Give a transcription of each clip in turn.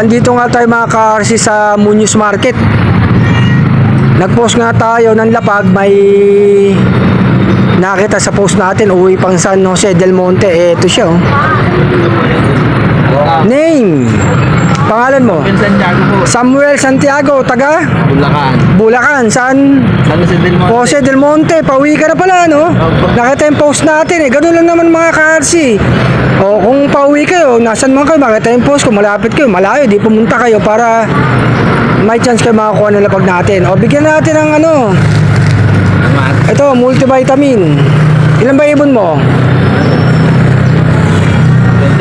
Andito nga tayo mga ka-RC sa Muñoz Market. Nag-post nga tayo ng lapag, may nakita sa post natin, uwi pang San Jose del Monte. Ito siya, oh. Name, pangalan mo? Santiago po. Samuel Santiago, taga? Bulacan. Bulacan. San Jose del Monte. Jose del Monte. Pauwi ka na pala, no? Nakita yung post natin, eh. Ganun lang naman mga ka-RC. O kung pauwi kayo, nasan man kayo, makita yung post, kung malapit kayo, malayo, di pumunta kayo para may chance kayo makakuha ng lapag natin. O bigyan natin ng ano, ito, multivitamin. Ilan ba ibon mo?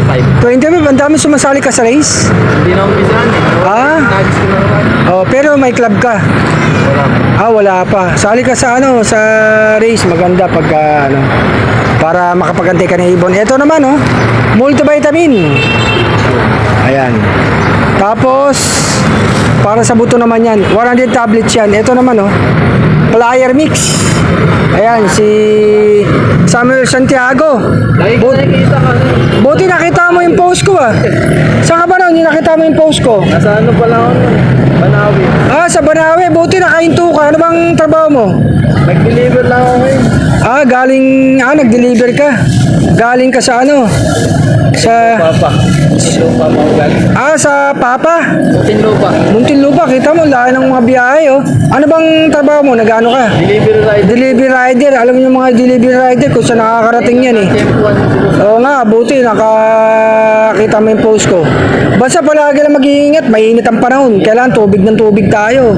25. 25, ang dami sumasali ka sa race. Hindi na umpisahan eh. Nagis ko na naman. Oh, pero may club ka. Wala pa. Wala pa. Sali ka sa ano, sa race, maganda pagka ano, para makapagantay ka ng ibon. Ito naman, oh, multivitamin. Ayan. Tapos para sa buto naman yan, 100 tablets yan. Ito naman, oh, Flyer Mix. Ayan, si Samuel Santiago. Nakikita ka na. Buti nakita mo yung post ko, ah. Saan ka ba nun? Yung nakita mo yung post ko? Nasa ano pala ako nun? Banawi. Sa Banawe. Buti nakahinto ka. Ano bang trabaho mo? Nag-deliver lang ako ngayon. Nag-deliver ka. Galing ka sa ano? Sa Muntinlupa pa ako galing. sa Papa. Muntinlupa. Muntinlupa, kita mo, lahat ng mga biyahe, oh. Ano bang trabaho mo? Nag-ano ka? Delivery rider. Delivery rider. Alam niyo yung mga delivery rider kung saan nakakarating yan, eh. Tempuan. Oo nga, buti nakakita mo yung post ko. Basta palagi lang mag-iingat, mainit ang panahon. Kailangan tubig ng tubig tayo.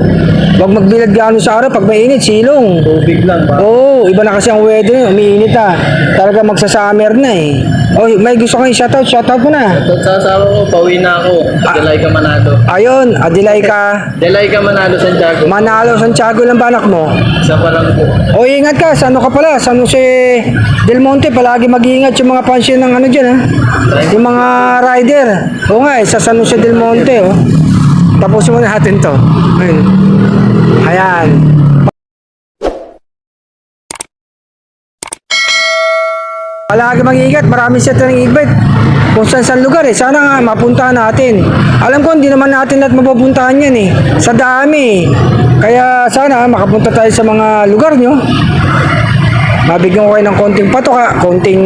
Huwag magbilad gano'n sa araw, pag mainit, silong. Tubig lang ba? Oo, iba na kasi ang weather yun, umiinit, ah. Talaga magsa-summer na, eh. Oh, may gusto kang shoutout mo na. Ito sa asawa ko, pauwi na ako. Delay ka Manado. Ayun, Adelay ka. Delay ka Manado, Santiago. Manalo, Santiago lang ba anak mo? Isa pa lang po. O ingat ka, sa ano ka pala, San Jose del Monte, palagi mag-iingat yung mga pansyon ng ano dyan, ha? Yung mga rider. Oo nga, sa San Jose del Monte, oh. Tapusin muna natin to. Ayun. Ayan. Palagi mag-iingat, marami set ng invite kung saan lugar, eh. Sana nga mapuntahan natin. Alam ko hindi naman natin lahat mapupuntahan yan, eh. Sa dami. Kaya sana makapunta tayo sa mga lugar nyo. Mabigyan ko kayo ng konting patoka, konting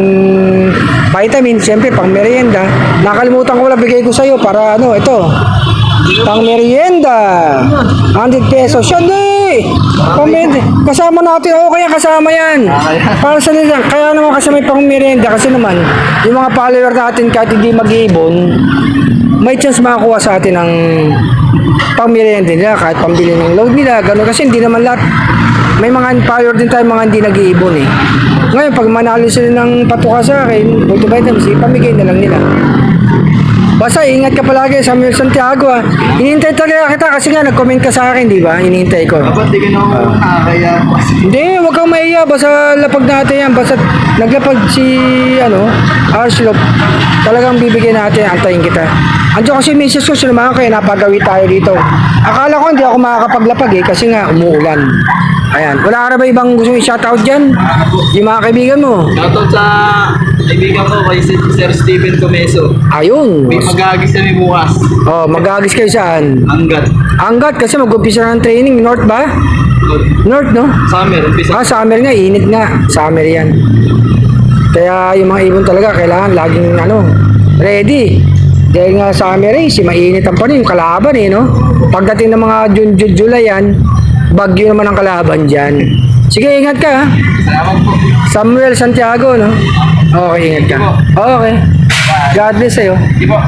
vitamin, siyempre pang merienda. Nakalimutan ko lang bigay ko sa'yo para ano, ito. Pang merienda. 100 pesos. Siyempre! Kasama natin. Oo, kaya kasama yan. Para sa nila. Kaya naman kasi may pang merienda. Kasi naman, yung mga follower natin kahit hindi mag-iibon, may chance makakuha sa atin ng pang merienda nila. Kahit pambili ng load nila. Ganun. Kasi hindi naman lahat. May mga follower din tayo mga hindi nag-iibon, eh. Ngayon, pag manalo sila ng patuka sa akin, multivitamins, ipamigay na lang nila. Basta ingat ka palagi, Samuel Santiago, ah. Hinihintay talaga kita kasi nga nag-comment ka sa akin, di ba? Hinihintay ko. Dapat di ka na nakakaya. Hindi, huwag kang maiya. Basta lapag natin yan. Basta naglapag si, Arslop. Talagang bibigyan natin, antayin kita. Andiyo kasi misis ko, sinamahan kaya napagawi tayo dito. Akala ko hindi ako makakapaglapag, eh, kasi nga umuulan. Ayan. Wala ka na ba ibang gusto i-shoutout dyan? Yung mga kaibigan mo? Shoutout sa kaibigan ko kay Sir Steven Comeso. Ayun. May mag-aagis kami bukas. Oh, mag-aagis kayo saan? Hanggat. Angat kasi mag-umpisa na ng training. North ba? North, no? Summer. Umpisa. Summer nga. Init nga. Summer yan. Kaya yung mga ibon talaga kailangan laging ready. Dahil nga summer race, mainit ang panahon, yung kalaban, eh, no? Pagdating ng mga June, July yan, bagyo naman ang kalaban dyan. Sige, ingat ka, ha? Salamat po. Samuel Santiago, no? Okay, ingat ka. Okay. God bless sa'yo. Di po.